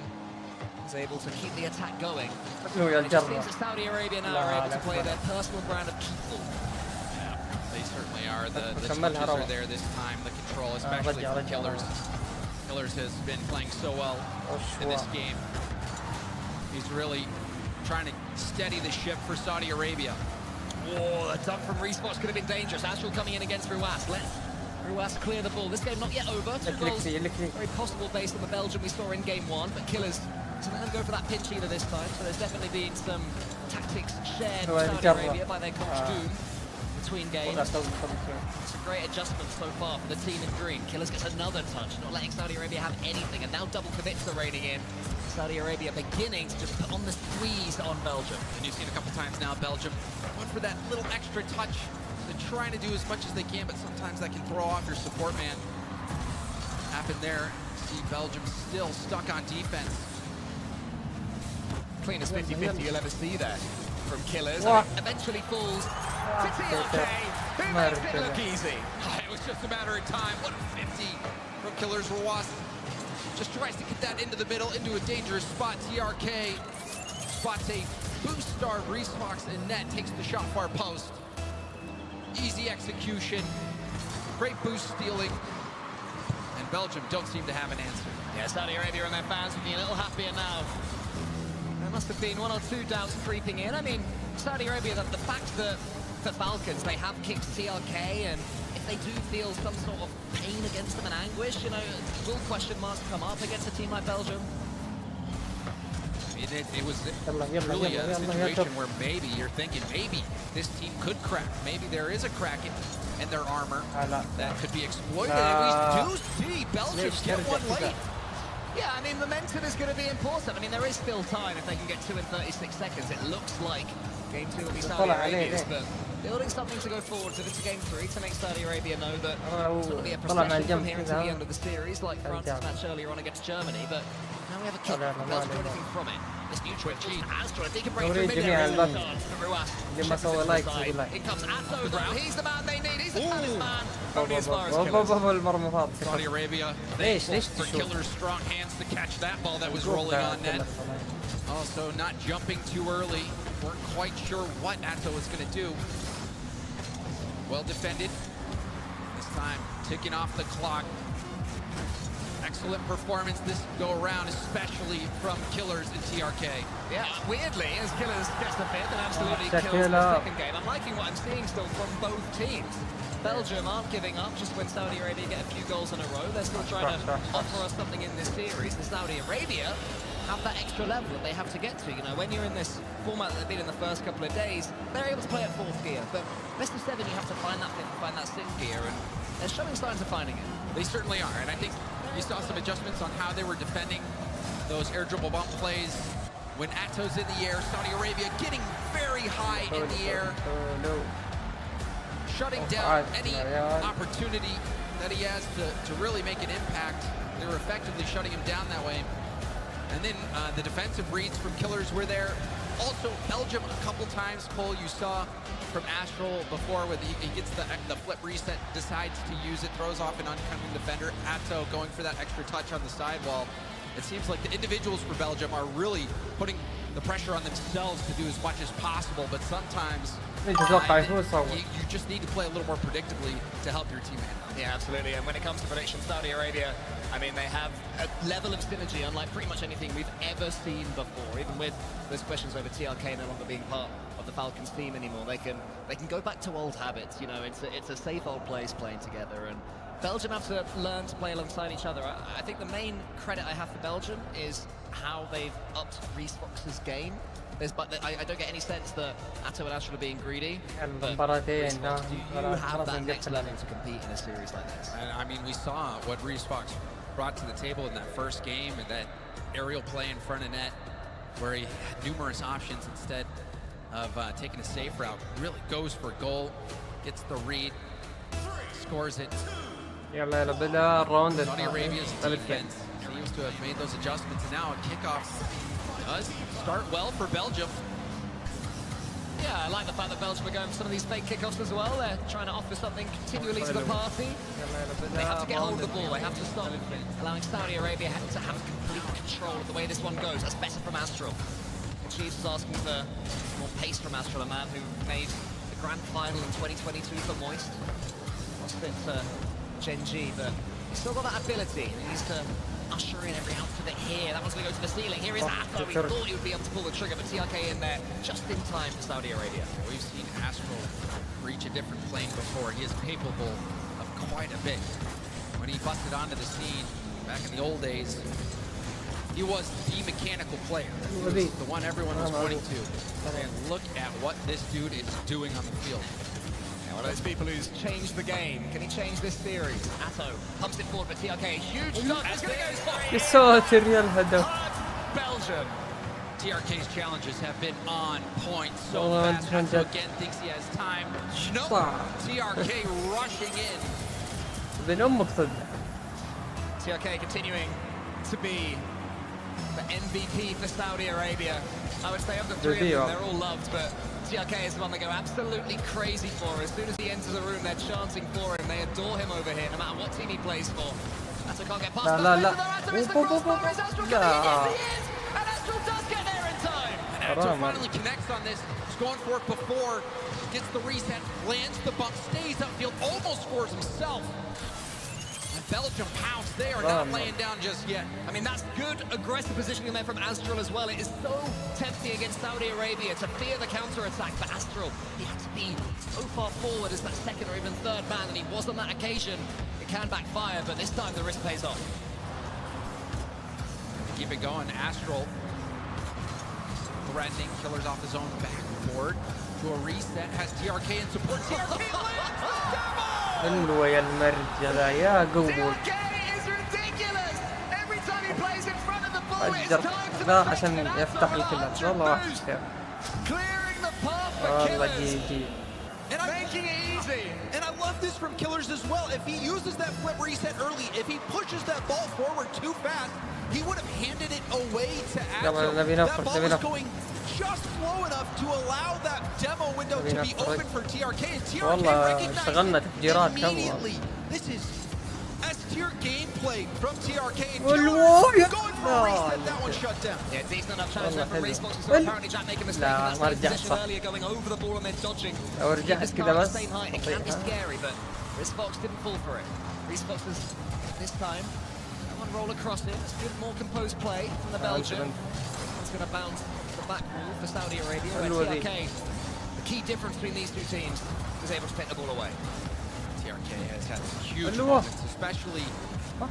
He's able to keep the attack going. It just seems that Saudi Arabia now are able to play their personal brand of keepball. Yeah, they certainly are. The touches are there this time. The control, especially for Killers. Killers has been playing so well in this game. He's really trying to steady the ship for Saudi Arabia. Whoa, the dunk from Respot's could have been dangerous. Astral coming in against Ruas. Let Ruas clear the ball. This game not yet over. 2 goals, very possible based on the Belgium we saw in game 1, but Killers doesn't let them go for that pinch either this time. So there's definitely been some tactics shared with Saudi Arabia by their coach Doom between games. It's a great adjustment so far for the team in green. Killers gets another touch, not letting Saudi Arabia have anything, and now double commits are raining in. Saudi Arabia beginning to just put on the squeeze on Belgium. And you've seen a couple times now Belgium going for that little extra touch. They're trying to do as much as they can, but sometimes that can throw off your support man. Happened there. See Belgium still stuck on defense. Cleanest 50-50 you'll ever see there from Killers. Eventually falls to TLK, who makes it look easy. It was just a matter of time. 150 from Killers. Ruas just tries to get that into the middle, into a dangerous spot. TRK spots a boost star. Reese Fox in net takes the shot far post. Easy execution. Great boost stealing. And Belgium don't seem to have an answer. Yeah, Saudi Arabia and their fans will be a little happier now. There must have been 1 or 2 doubts creeping in. I mean, Saudi Arabia, the fact that the Falcons, they have kicked TLK, and if they do feel some sort of pain against them and anguish, you know, will question marks come up against a team like Belgium? It was really a situation where maybe you're thinking, maybe this team could crack. Maybe there is a crack in their armor that could be exploited. And we do see Belgium get one late. Yeah, I mean, momentum is going to be important. I mean, there is still time if they can get 2 in 36 seconds. It looks like game 2 will be Saudi Arabia's, but building something to go forward into game 3 to make Saudi Arabia know that it's going to be a procession from here until the end of the series, like France's match earlier on against Germany. But now we have a kick. Belgium do anything from it. This new twitch, Astro, if he can break through mid, there is a chance for Ruas. In comes Atto, he's the man they need. He's the talisman. Only as far as Killers. Saudi Arabia, thankful for Killers' strong hands to catch that ball that was rolling on net. Also not jumping too early. Weren't quite sure what Atto was going to do. Well defended. This time ticking off the clock. Excellent performance this go around, especially from Killers and TRK. Yeah, weirdly, as Killers gets the fifth and absolutely kills the second game. I'm liking what I'm seeing still from both teams. Belgium aren't giving up just when Saudi Arabia get a few goals in a row. They're still trying to offer us something in this series. And Saudi Arabia have that extra level that they have to get to. You know, when you're in this format that they've been in the first couple of days, they're able to play at 4th gear. But best of 7, you have to find that 5th and find that 6th gear. And they're showing signs of finding it. They certainly are. And I think you saw some adjustments on how they were defending those air dribble bump plays. When Atto's in the air, Saudi Arabia getting very high in the air. Shutting down any opportunity that he has to really make an impact. They were effectively shutting him down that way. And then the defensive reads from Killers were there. Also, Belgium a couple times, Cole, you saw from Astral before, where he gets the flip reset, decides to use it, throws off an oncoming defender. Atto going for that extra touch on the sidewall. It seems like the individuals for Belgium are really putting the pressure on themselves to do as much as possible, but sometimes you just need to play a little more predictably to help your teammate. Yeah, absolutely. And when it comes to prediction, Saudi Arabia, I mean, they have a level of synergy unlike pretty much anything we've ever seen before. Even with those questions over TLK no longer being part of the Falcons team anymore, they can go back to old habits. You know, it's a safe old place playing together, and Belgium have to learn to play alongside each other. I think the main credit I have for Belgium is how they've upped Reese Fox's game. I don't get any sense that Atto and Astral are being greedy. But Reese Fox, do you have that next level to compete in a series like this? And I mean, we saw what Reese Fox brought to the table in that first game, and that aerial play in front of net, where he had numerous options instead of taking a safe route. Really goes for goal. gets the read, scores it. يلا بدأ الراوند Saudi Arabia's defense seems to have made those adjustments, and now a kickoff does start well for Belgium. Yeah, I like the fact that Belgium are going for some of these fake kickoffs as well. They're trying to offer something continually to the party. They have to get hold of the ball. They have to stop allowing Saudi Arabia to have complete control of the way this one goes. That's better from Astral. The Chiefs is asking for more pace from Astral, a man who made the grand final in 2022 for Moist. Lost it to Gen G, but he's still got that ability. He needs to usher in every outfit here. That one's going to go to the ceiling. Here is Atho. He thought he would be able to pull the trigger, but TRK in there just in time for Saudi Arabia. We've seen Astral reach a different plane before. He is capable of quite a bit. When he busted onto the scene back in the old days, he was the mechanical player. He was the one everyone was pointing to. And look at what this dude is doing on the field. One of those people who's changed the game. Can he change this series? Atto pumps it forward, but TRK, huge shot. It's going to go spot. يا ساتر يا الهدف. Belgium. TRK's challenges have been on point so fast. Atto again thinks he has time. No. TRK rushing in. بين أمك صدق. TRK continuing to be the MVP for Saudi Arabia. I would say of the three of them, they're all loved, but TRK is the one they go absolutely crazy for. As soon as he enters the room, they're chanting for him. They adore him over here, no matter what team he plays for. Atto can't get past them. لا. And Astral does get there in time. And Atto finally connects on this. He's going for it before. Gets the reset, lands the bump, stays upfield, almost scores himself. Belgium pounce. They are not laying down just yet. I mean, that's good aggressive positioning there from Astral as well. It is so tempting against Saudi Arabia to fear the counter-attack, but Astral, he had to be so far forward as that second or even third man, and he was on that occasion. It can backfire, but this time the risk pays off. Keep it going. Astral threatening. Killers off his own backboard to a reset. Has TRK in support. TRK lands the demo! حلوة يا المرجلة يا قبول. لا عشان يفتح الكلر والله واحد خير. والله جي. Making it easy. And I love this from Killers as well. If he uses that flip reset early, if he pushes that ball forward too fast, he would have handed it away to Atto. That ball is going just slow enough to allow that demo window to be open for TRK, and TRK recognized immediately. This is S-tier gameplay from TRK, and Killers going for a reset. That one shut down. Yeah, decent enough challenge there from Respawn. So apparently Jack making a mistake in that same position earlier, going over the ball and then dodging. This car at the same height, it can be scary, but Respawn didn't fall for it. Respawn is this time. That one roll across it. It's good, more composed play from the Belgian. It's going to bounce the back wall for Saudi Arabia, where TRK, the key difference between these two teams, is able to take the ball away. TRK has had huge moments, especially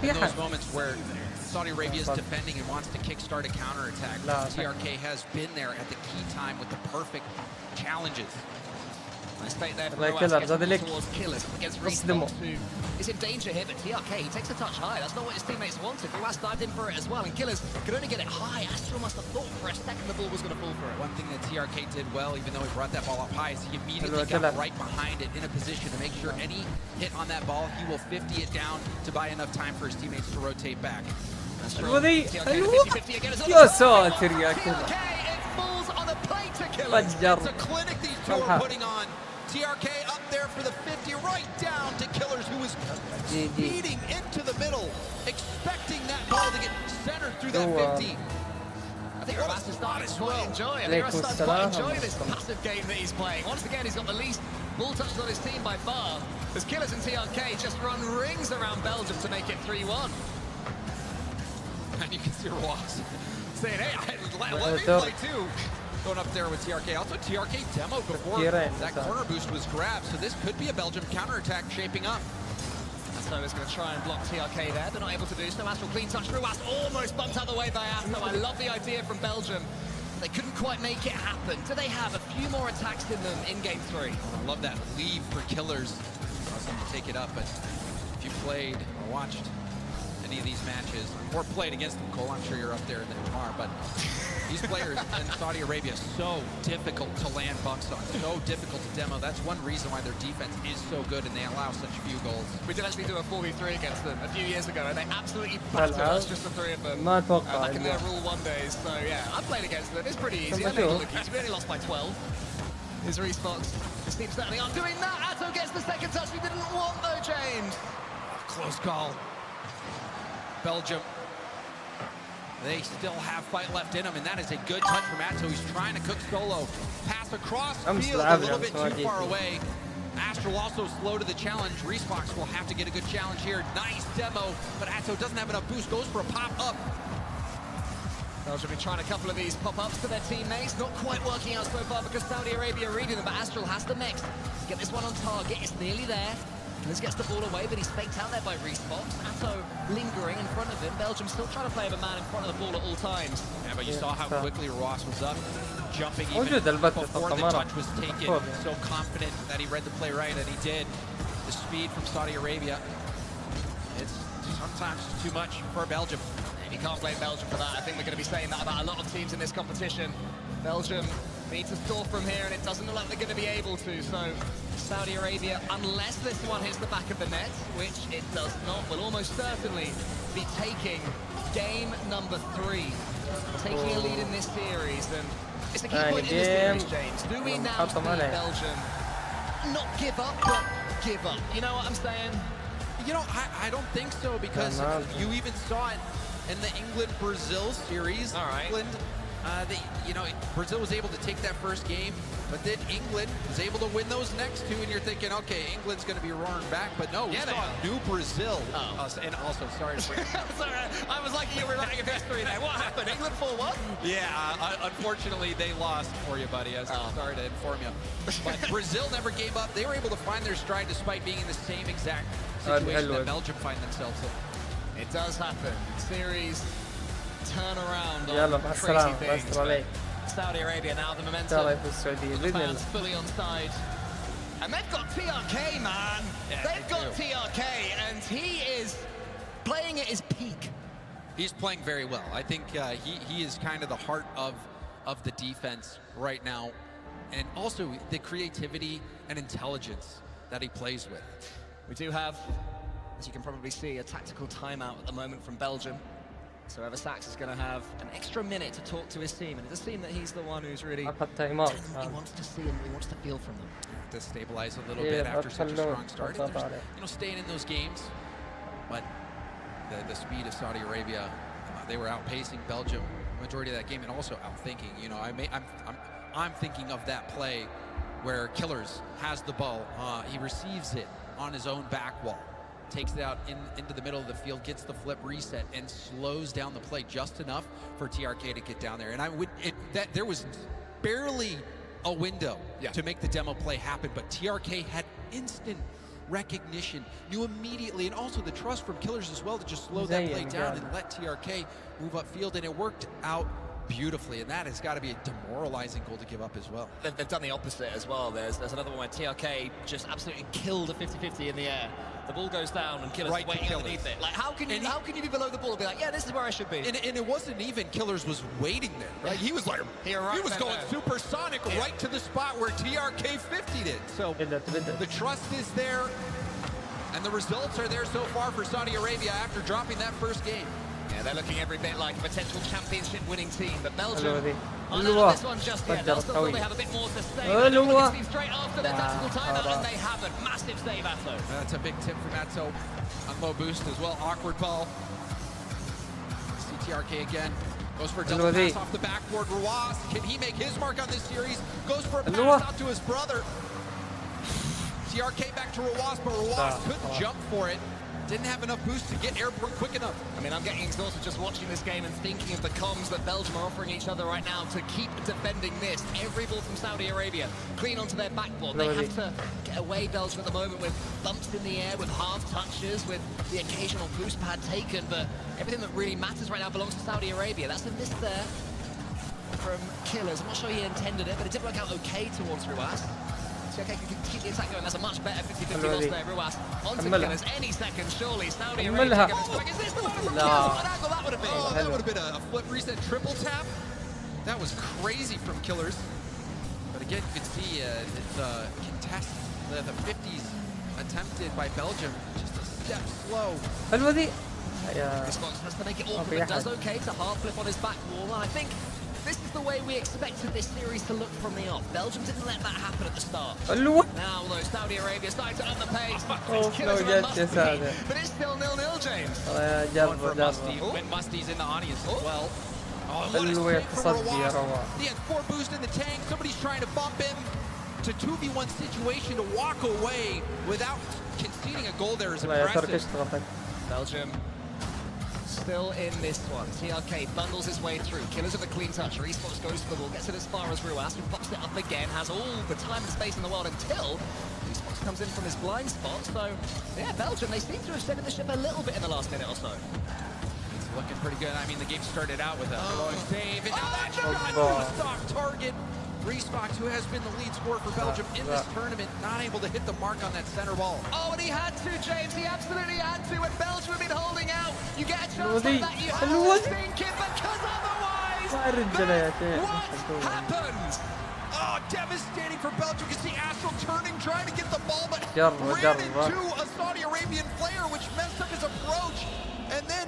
in those moments where Saudi Arabia is defending and wants to kickstart a counterattack. TRK has been there at the key time with the perfect challenges. Nice fake there from Roas, towards Killers against Respawn, who is in danger here, but TRK, he takes a touch high. That's not what his teammates wanted. Roas dived in for it as well, and Killers could only get it high. Astral must have thought for a second the ball was going to fall for it. One thing that TRK did well, even though he brought that ball up high, is he immediately got right behind it in a position to make sure any hit on that ball, he will 50 it down to buy enough time for his teammates to rotate back. يا ساتر يا كذا. فجر. It's a clinic these two are putting on. TRK up there for the 50, right down to Killers, who was speeding into the middle, expecting that ball to get centered through that 50. I think Roas is starting to quite enjoy it. I think Roas is starting to quite enjoy this passive game that he's playing. Once again, he's got the least ball touches on his team by far. As Killers and TRK just run rings around Belgium to make it 3-1. And you can see Roas saying, hey, let me play too. Going up there with TRK. Also, TRK demoed before that corner boost was grabbed, so this could be a Belgium counterattack shaping up. Atto is going to try and block TRK there. They're not able to do so. Astral clean touch. Roas almost bumped out of the way by Atto. I love the idea from Belgium. They couldn't quite make it happen. Do they have a few more attacks in them in Game 3? I love that leave for Killers. Awesome to take it up, but if you played or watched any of these matches or played against them, Cole. I'm sure you're up there in the MR, but these players in Saudi Arabia so difficult to land bucks on, so difficult to demo. That's one reason why their defense is so good and they allow such few goals. We did actually do a 4v3 against them a few years ago, and they absolutely battered us, just the three of them, back in their Rule 1 days. So yeah, I played against them. It's pretty easy. I made a look easy. We only lost by 12. His response. His team certainly aren't doing that. Atto gets the second touch we didn't want though, James. Close call. Belgium. They still have fight left in them, and that is a good touch from Atto. He's trying to cook solo. Pass across field a little bit too far away. Astral also slow to the challenge. Respox will have to get a good challenge here. Nice demo, but Atto doesn't have enough boost. Goes for a pop-up. Belgium been trying a couple of these pop-ups to their teammates. Not quite working out so far because Saudi Arabia are reading them, but Astral has the next. Get this one on target. It's nearly there. Liz gets the ball away, but he's faked out there by Respox. Atto lingering in front of him. Belgium still trying to play with a man in front of the ball at all times. Yeah, but you saw how quickly Ross was up, jumping even before the touch was taken. So confident that he read the play right, and he did. The speed from Saudi Arabia, it's sometimes too much for Belgium. And you can't blame Belgium for that. I think we're going to be saying that about a lot of teams in this competition. Belgium need to score from here, and it doesn't look like they're going to be able to. So Saudi Arabia, unless this one hits the back of the net, which it does not, will almost certainly be taking game number 3. Taking a lead in this series, and it's a key point in this series, James. Do we now see Belgium not give up, but give up? You know what I'm saying? You know, I don't think so, because you even saw it in the England-Brazil series. All right. England, you know, Brazil was able to take that first game, but then England was able to win those next 2, and you're thinking, okay, England's going to be roaring back, but no, we saw new Brazil. And also, sorry to bring sorry, I was like, you were writing a history there. What happened? England 4-1? Yeah, unfortunately, they lost for you, buddy. I'm sorry to inform you. But Brazil never gave up. They were able to find their stride despite being in the same exact situation that Belgium find themselves in. It does happen. Series turn around on crazy things. Saudi Arabia now the momentum. The fans fully on side. And they've got TRK, man. Yeah, they've got TRK, and he is playing at his peak. He's playing very well. I think he is kind of the heart of the defense right now. And also the creativity and intelligence that he plays with. We do have, as you can probably see, a tactical timeout at the moment from Belgium. So Eversax is going to have an extra minute to talk to his team, and it does seem that he's the one who's really telling them what he wants to see and he wants to feel from them. To stabilize a little bit after such a strong start. You know, staying in those games, but the speed of Saudi Arabia, they were outpacing Belgium majority of that game, and also outthinking. You know, I'm thinking of that play where Killers has the ball, he receives it on his own back wall, takes it out into the middle of the field, gets the flip reset, and slows down the play just enough for TRK to get down there. And there was barely a window to make the demo play happen, but TRK had instant recognition, knew immediately, and also the trust from Killers as well to just slow that play down and let TRK move upfield, and it worked out beautifully, and that has got to be a demoralizing goal to give up as well. They've done the opposite as well. There's another one where TRK just absolutely killed a 50-50 in the air. The ball goes down and Killers waiting underneath it. Like, how can you be below the ball and be like, yeah, this is where I should be? And it wasn't even Killers was waiting there, right? He was like, he was going supersonic right to the spot where TRK 50'd it. So the trust is there, and the results are there so far for Saudi Arabia after dropping that first game. Yeah, they're looking every bit like a potential championship-winning team, but Belgium aren't out of this one just yet. They'll still probably have a bit more to say. They're going to be straight after their tactical timeout, and they haven't. Massive save, Atto. That's a big tip from Atto on low boost as well. Awkward ball. CTRK again. Goes for a double pass off the backboard. Ruas, can he make his mark on this series? Goes for a pass out to his brother. TRK back to Ruas, but Ruas couldn't jump for it. Didn't have enough boost to get airborne quick enough. I mean, I'm getting exhausted just watching this game and thinking of the comms that Belgium are offering each other right now to keep defending this. Every ball from Saudi Arabia, clean onto their backboard. They have to get away, Belgium, at the moment with bumps in the air, with half touches, with the occasional boost pad taken, but everything that really matters right now belongs to Saudi Arabia. That's a miss there from Killers. I'm not sure he intended it, but it did work out okay towards Ruas. TRK can keep the attack going. That's a much better 50-50 loss there. Ruas onto Killers any second, surely. Saudi Arabia going to strike. Is this the moment from Killers? What angle that would have been? Oh, that would have been a flip reset triple tap. That was crazy from Killers. But again, you can see the contest, the 50s attempted by Belgium, just a step slow. Response has to make it awkward, but does okay to hard flip on his back wall. And I think this is the way we expected this series to look from the off. Belgium didn't let that happen at the start. Now, though, Saudi Arabia starting to up the pace. Killers are a must-beat, but it's still 0-0, James. Going for Musty. When Musty's in the audience as well. Oh, what a straight from Rawaz. He has 4 boosts in the tank. Somebody's trying to bump him to 2v1 situation to walk away without conceding a goal there is impressive. Belgium still in this one. TRK bundles his way through. Killers with a clean touch. Response goes for the ball, gets it as far as Ruas, who pops it up again, has all the time and space in the world until Response comes in from his blind spot. So, yeah, Belgium, they seem to have steadied the ship a little bit in the last minute or so. It's looking pretty good. I mean, the game started out with a save, and now that shot was a soft target. Resfox, who has been the lead scorer for Belgium in this tournament, not able to hit the mark on that center ball. Oh, and he had to, James. He absolutely had to. When Belgium have been holding out, you get a chance like that. You have to think it, because otherwise, what happens? Oh, devastating for Belgium. You can see Astral turning, trying to get the ball, but ran into a Saudi Arabian player, which messed up his approach. And then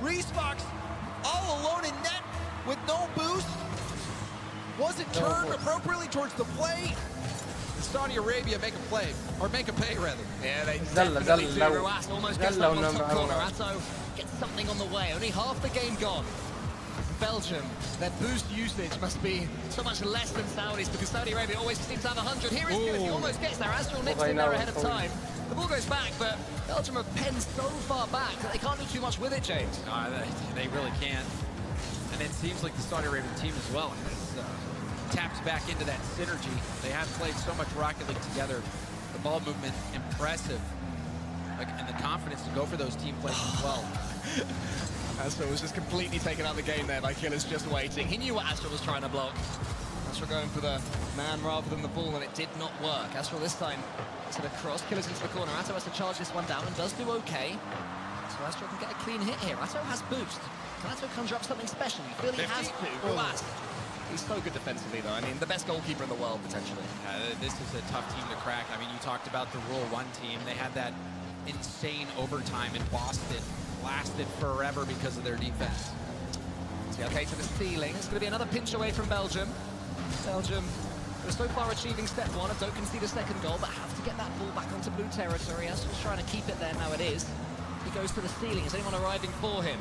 Resfox all alone in net with no boost. Wasn't turned appropriately towards the play. Saudi Arabia make a play, or make a pay rather. Yeah, they definitely do. Ruas almost gets that on top corner. Atto gets something on the way. Only half the game gone. Belgium, their boost usage must be so much less than Saudi's, because Saudi Arabia always seems to have 100. Here is Killers, he almost gets there. Astral nips in there ahead of time. The ball goes back, but Belgium have penned so far back that they can't do too much with it, James. No, they really can't. And it seems like the Saudi Arabian team as well has tapped back into that synergy. They have played so much Rocket League together. The ball movement, impressive. And the confidence to go for those team plays as well. Astral was just completely taken out of the game there by Killers just waiting. He knew what Astral was trying to block. Astral going for the man rather than the ball, and it did not work. Astral this time to the cross. Killers into the corner. Atto has to charge this one down and does do okay. So Astral can get a clean hit here. Atto has boost. Can Atto conjure up something special? You feel he has to. Ruas. He's so good defensively, though. I mean, the best goalkeeper in the world, potentially. This is a tough team to crack. I mean, you talked about the Rule 1 team. They had that insane overtime in Boston. Lasted forever because of their defense. Okay, to the ceiling. It's going to be another pinch away from Belgium. Belgium are so far achieving step 1 and don't concede a second goal, but have to get that ball back onto blue territory. Astral's trying to keep it there. Now it is. He goes to the ceiling. Is anyone arriving for him?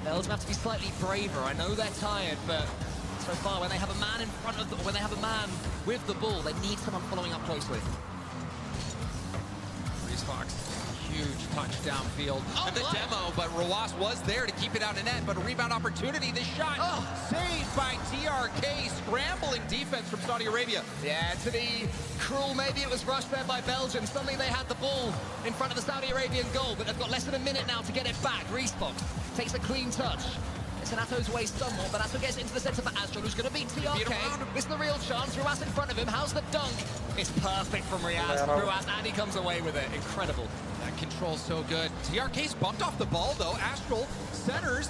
Belgium have to be slightly braver. I know they're tired, but so far, when they have a man in front of when they have a man with the ball, they need someone following up closely. Resfox, huge touch downfield. And the demo, but Rawaz was there to keep it out of net, but a rebound opportunity. This shot saved by TRK, scrambling defense from Saudi Arabia. Yeah, to be cruel, maybe it was rushed there by Belgium. Suddenly they had the ball in front of the Saudi Arabian goal, but they've got less than a minute now to get it back. Resfox takes a clean touch. It's in Atto's way somewhat, but Atto gets into the centre for Astral, who's going to beat TRK. This is the real chance. Ruas in front of him. How's the dunk? It's perfect from Ruas, and he comes away with it. Incredible. That control's so good. TRK's bumped off the ball, though. Astral centers,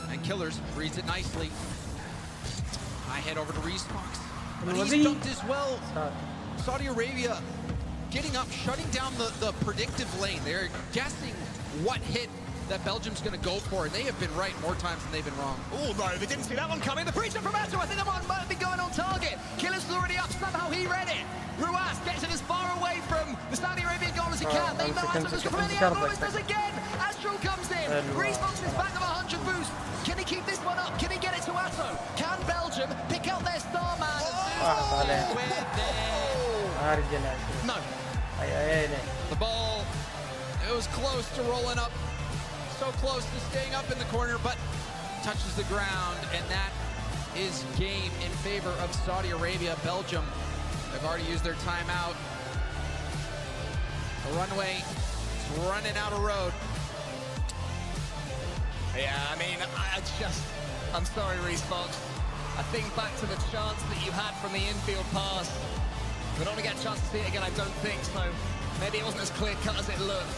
and Killers reads it nicely. I head over to Resfox. But he's dunked as well. Saudi Arabia getting up, shutting down the predictive lane. They're guessing what hit that Belgium's going to go for, and they have been right more times than they've been wrong. Oh no, they didn't see that one coming. The breach from Atto, I think that one might be going on target. Killer's already up, somehow he read it. Ruas gets it as far away from the Saudi Arabian goal as he can. They know Atto does completely out, always does again. Astral comes in, Resfox is back of 100 boost. Can he keep this one up? Can he get it to Atto? Can Belgium pick out their star man? No. The ball, it was close to rolling up. So close to staying up in the corner, but touches the ground, and that is game in favor of Saudi Arabia. Belgium, they've already used their timeout. The runway is running out of road. Yeah, I mean, I'm sorry, Resfox. I think back to the chance that you had from the infield pass. We're not going to get a chance to see it again, I don't think, so maybe it wasn't as clear-cut as it looked.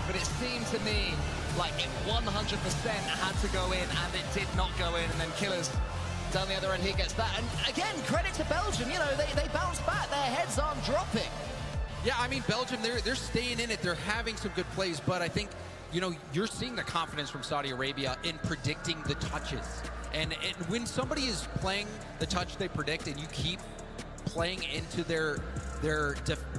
But it seemed to me like it 100% had to go in, and it did not go in, and then Killers down the other end, he gets that. And again, credit to Belgium, you know, they bounce back, their heads aren't dropping. Yeah, I mean, Belgium, they're staying in it, they're having some good plays, but I think, you know, you're seeing the confidence from Saudi Arabia in predicting the touches. And when somebody is playing the touch they predict and you keep playing into their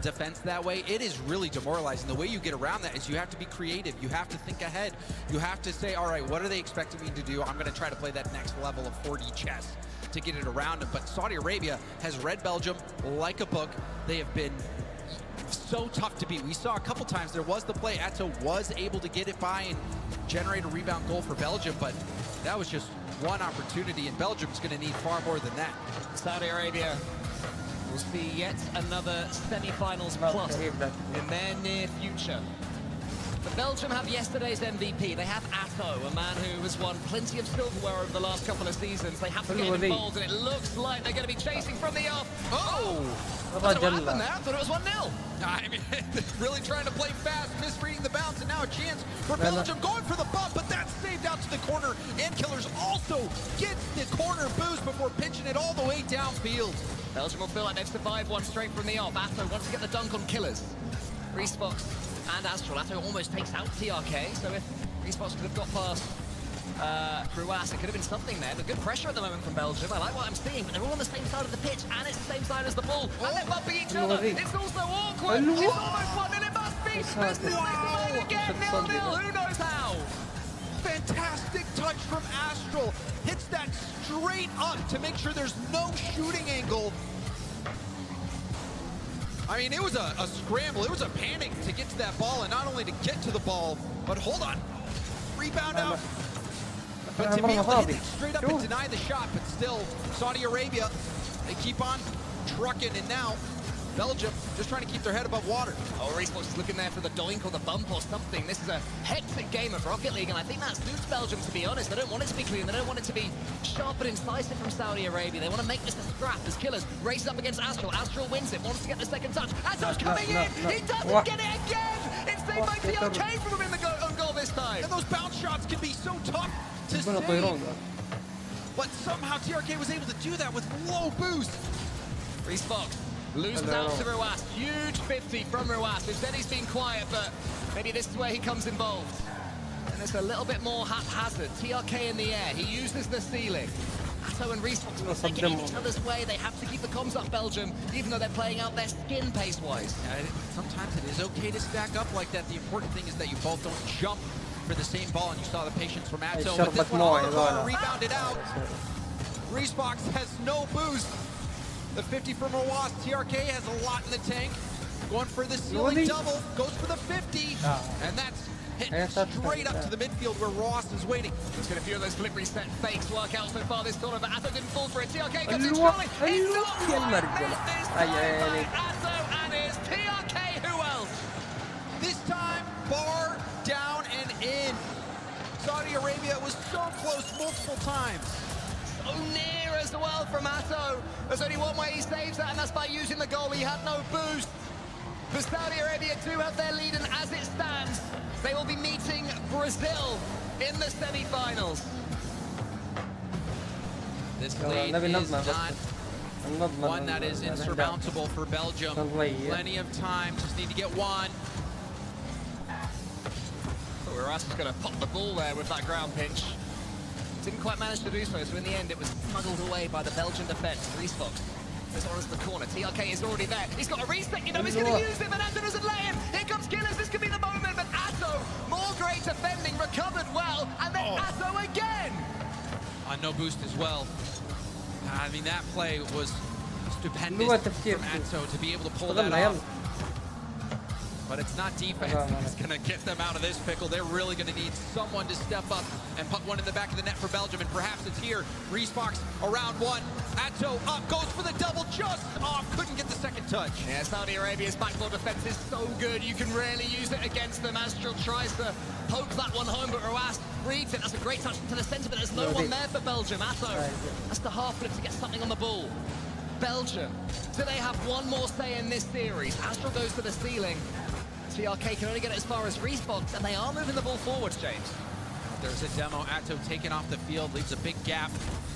defense that way, it is really demoralizing. The way you get around that is you have to be creative. You have to think ahead. You have to say, all right, what are they expecting me to do? I'm going to try to play that next level of 4D chess to get it around them. But Saudi Arabia has read Belgium like a book. They have been so tough to beat. We saw a couple times there was the play. Atto was able to get it by and generate a rebound goal for Belgium, but that was just one opportunity, and Belgium's going to need far more than that. Saudi Arabia will see yet another semi-finals plus in their near future. But Belgium have yesterday's MVP. They have Atto, a man who has won plenty of silverware over the last couple of seasons. They have to get involved, and it looks like they're going to be chasing from the off. Oh! I don't know what happened there. I thought it was 1-0. I mean, really trying to play fast, misreading the bounce, and now a chance for Belgium going for the bump, but that's saved out to the corner, and Killers also gets the corner boost before pitching it all the way downfield. Belgium will feel like they've survived one straight from the off. Atto wants to get the dunk on Killers. Reese Fox and Astral. Atto almost takes out TRK, so if Reese Fox could have got past Ruas, it could have been something there. But good pressure at the moment from Belgium. I like what I'm seeing, but they're all on the same side of the pitch, and it's the same side as the ball. And they're bumping each other. It's also awkward. It's almost 1-0. It must be. Business they again. 0-0. Who knows how? Fantastic touch from Astral. Hits that straight up to make sure there's no shooting angle. I mean, it was a scramble. It was a panic to get to that ball, and not only to get to the ball, but hold on. Rebound out. But to be able to hit it straight up and deny the shot, but still, Saudi Arabia, they keep on trucking, and now Belgium just trying to keep their head above water. Oh, Reese Fox is looking there for the doink or the bump or something. This is a hectic game of Rocket League, and I think that suits Belgium, to be honest. They don't want it to be clean. They don't want it to be sharp and incisive from Saudi Arabia. They want to make this a scrap as Killers races up against Astral. Astral wins it, wants to get the second touch. Atto's coming in! He doesn't get it again! It's saved by TRK from him in the own goal this time. And those bounce shots can be so tough to save. But somehow TRK was able to do that with low boost. Reese Fox loses out to Ruas. Huge 50 from Ruas. Who said he's been quiet, but maybe this is where he comes involved. And it's a little bit more haphazard. TRK in the air. He uses the ceiling. Atto and Reese Fox are taking each other's way. They have to keep the comms up, Belgium, even though they're playing out their skin pace-wise. Sometimes it is okay to stack up like that. The important thing is that you both don't jump for the same ball, and you saw the patience from Atto. But this one rebounded out. Reese Fox has no boost. The 50 from Ruas. TRK has a lot in the tank. Going for the ceiling double. Goes for the 50. And that's hitting straight up to the midfield where Ruas is waiting. There's been a few of those flip reset fakes work out so far this tournament, but Atto didn't fall for it. TRK comes in strongly. It's not quite this time. Atto and his TRK. Who else? This time, bar down and in. Saudi Arabia was so close multiple times. So near as well from Atto. There's only one way he saves that, and that's by using the goal. He had no boost. But Saudi Arabia do have their lead, and as it stands, they will be meeting Brazil in the semi-finals. This lead is not one that is insurmountable for Belgium. Plenty of time, just need to get one. Ruas was going to pop the ball there with that ground pinch. Didn't quite manage to do so, so in the end it was smuggled away by the Belgian defense. Reese Fox is on the corner. TRK is already there. He's got a reset, you know, he's going to use him, and Atto doesn't let him. Here comes Killers, this could be the moment, but Atto, more great defending, recovered well, and then Atto again. On no boost as well. I mean, that play was stupendous from Atto to be able to pull that off. But it's not defense that's going to get them out of this pickle. They're really going to need someone to step up and put one in the back of the net for Belgium, and perhaps it's here. Reese Fox around one. Atto up, goes for the double, just off. Couldn't get the second touch. Yeah, Saudi Arabia's backboard defense is so good. You can rarely use it against them. Astral tries to poke that one home, but Ruas reads it. That's a great touch to the center, but there's no one there for Belgium. Atto has to half flip to get something on the ball. Belgium, do they have one more say in this series? Astral goes to the ceiling. TRK can only get it as far as Respawn, and they are moving the ball forwards, James. There's a demo. Atto taken off the field, leaves a big gap.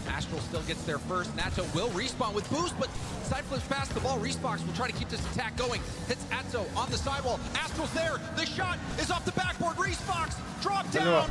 Astral still gets there first. Natto will respawn with boost, but side flips past the ball. Respox will try to keep this attack going. Hits Atto on the sidewall. Astral's there. The shot is off the backboard. Respox drop down.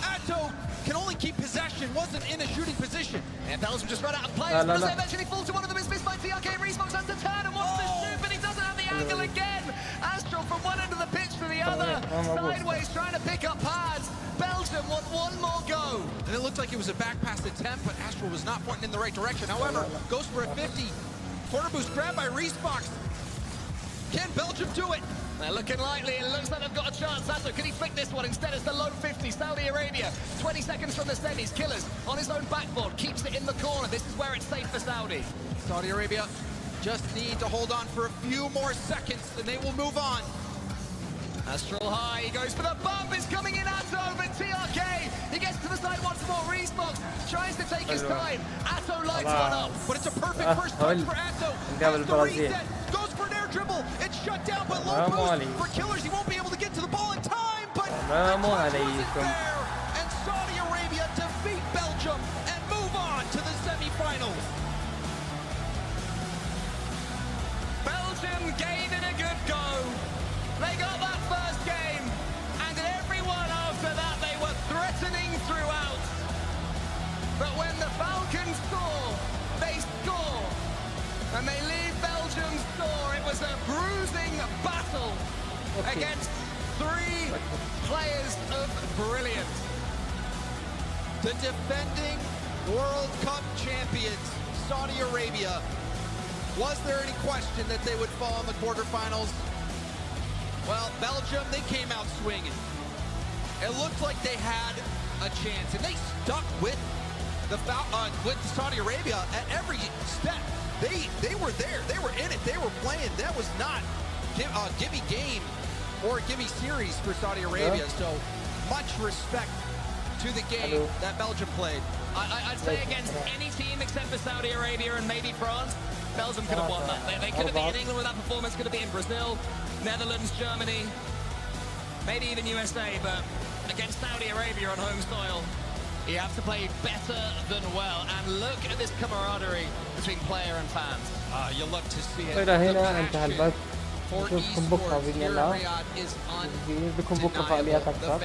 Atto can only keep possession, wasn't in a shooting position. And Belgium just run out of players, but they eventually fall to one of them. It's missed by TRK. Respox has to turn and wants to shoot, but he doesn't have the angle again. Astral from one end of the pitch to the other. Sideways trying to pick up pads. Belgium want one more go. And it looked like it was a back pass attempt, but Astral was not pointing in the right direction. However, goes for a 50. Corner boost grabbed by Respox. Can Belgium do it? They're looking likely. It looks like they've got a chance. Atto, can he flick this one? Instead, it's the low 50. Saudi Arabia, 20 seconds from the semis. Killers on his own backboard. Keeps it in the corner. This is where it's safe for Saudi. Saudi Arabia just need to hold on for a few more seconds, and they will move on. Astral high, he goes for the bump, it's coming in Atto, but TRK, he gets to the side once more, Respawn tries to take his time, Atto lights one up, but it's a perfect first touch for Atto, has the reset, goes for an air dribble, it's shut down, but low boost for Killers, he won't be able to get to the ball in time, but there, and Saudi Arabia defeat Belgium and move on to the semi-finals. Belgium gave it a good go. They got that first game, and everyone after that, they were threatening throughout. But when the Falcons score, they score. And they leave Belgium's score. It was a bruising battle against three players of brilliance. The defending World Cup champions, Saudi Arabia. Was there any question that they would fall in the quarterfinals? Well, Belgium, they came out swinging. It looked like they had a chance, and they stuck with Saudi Arabia at every step. They were there. They were in it. They were playing. That was not gimme game or gimme series for Saudi Arabia. So much respect to the game that Belgium played. I'd say against any team except for Saudi Arabia and maybe France, Belgium could have won that. They could have beaten England with that performance, could have beaten Brazil, Netherlands, Germany, maybe even USA, but against Saudi Arabia on home soil, you have to play better than well. And look at this camaraderie between player and fans. You love to see it. إلى هنا انتهى البث. نشوفكم بكرة بإذن الله. بكم بكرة فعاليات أكثر.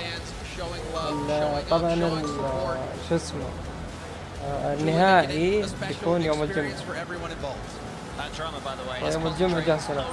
طبعا شو اسمه النهائي بيكون يوم الجمعة. يوم الجمعة جاهز خلاص.